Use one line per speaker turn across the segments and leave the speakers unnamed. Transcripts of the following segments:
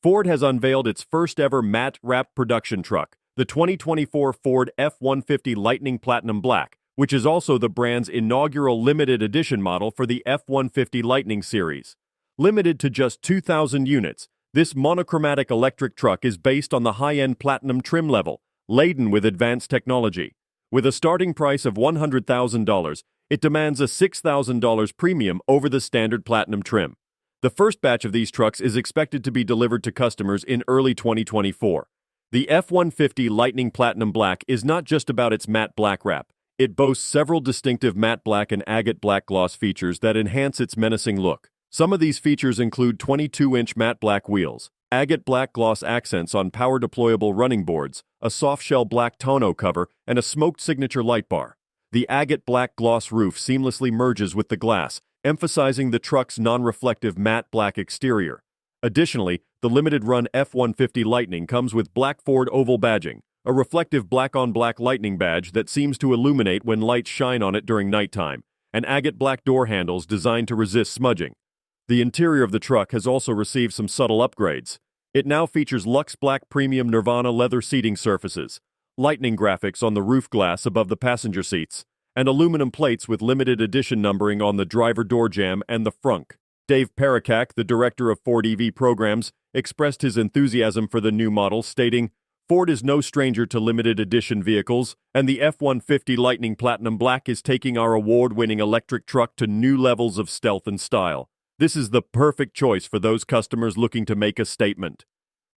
Ford has unveiled its first-ever matte-wrap production truck, the 2024 Ford F-150 Lightning Platinum Black, which is also the brand's inaugural limited edition model for the F-150 Lightning series. Limited to just 2,000 units, this monochromatic electric truck is based on the high-end platinum trim level, laden with advanced technology. With a starting price of $100,000, it demands a $6,000 premium over the standard platinum trim. The first batch of these trucks is expected to be delivered to customers in early 2024. The F-150 Lightning Platinum Black is not just about its matte black wrap. It boasts several distinctive matte black and agate black gloss features that enhance its menacing look. Some of these features include 22-inch matte black wheels, agate black gloss accents on power-deployable running boards, a soft-shell black tonneau cover, and a smoked signature light bar. The agate black gloss roof seamlessly merges with the glass, emphasizing the truck's non-reflective matte black exterior. Additionally, the limited-run F-150 Lightning comes with black Ford oval badging, a reflective black-on-black lightning badge that seems to illuminate when lights shine on it during nighttime, and agate black door handles designed to resist smudging. The interior of the truck has also received some subtle upgrades. It now features luxe black premium Nirvana leather seating surfaces, lightning graphics on the roof glass above the passenger seats, and aluminum plates with limited edition numbering on the driver door jamb and the frunk. Dave Perikak, the director of Ford EV programs, expressed his enthusiasm for the new model, stating, "Ford is no stranger to limited edition vehicles, and the F-150 Lightning Platinum Black is taking our award-winning electric truck to new levels of stealth and style. This is the perfect choice for those customers looking to make a statement."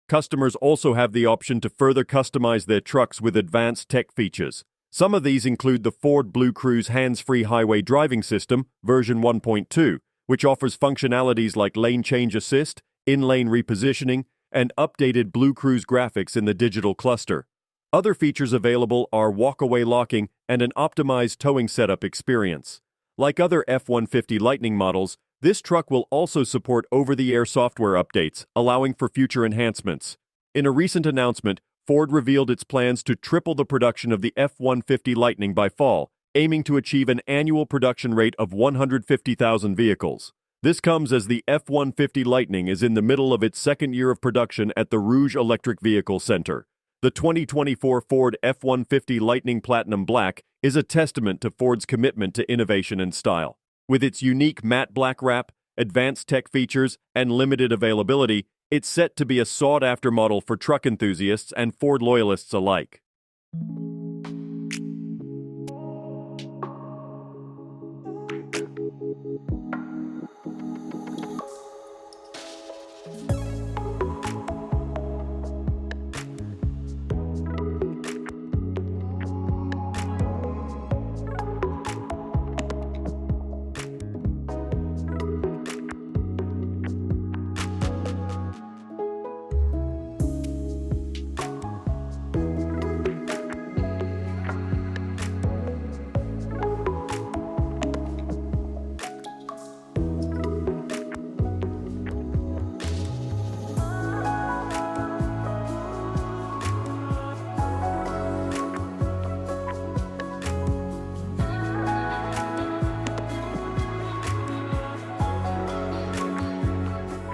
Customers also have the option to further customize their trucks with advanced tech features. Some of these include the Ford Blue Cruise hands-free highway driving system, version 1.2, which offers functionalities like lane change assist, in-lane repositioning, and updated Blue Cruise graphics in the digital cluster. Other features available are walk-away locking and an optimized towing setup experience. Like other F-150 Lightning models, this truck will also support over-the-air software updates, allowing for future enhancements. In a recent announcement, Ford revealed its plans to triple the production of the F-150 Lightning by fall, aiming to achieve an annual production rate of 150,000 vehicles. This comes as the F-150 Lightning is in the middle of its second year of production at the Rouge Electric Vehicle Center. The 2024 Ford F-150 Lightning Platinum Black is a testament to Ford's commitment to innovation and style. With its unique matte black wrap, advanced tech features, and limited availability, it's set to be a sought-after model for truck enthusiasts and Ford loyalists alike.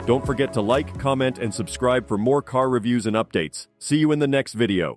Don't forget to like, comment, and subscribe for more car reviews and updates. See you in the next video.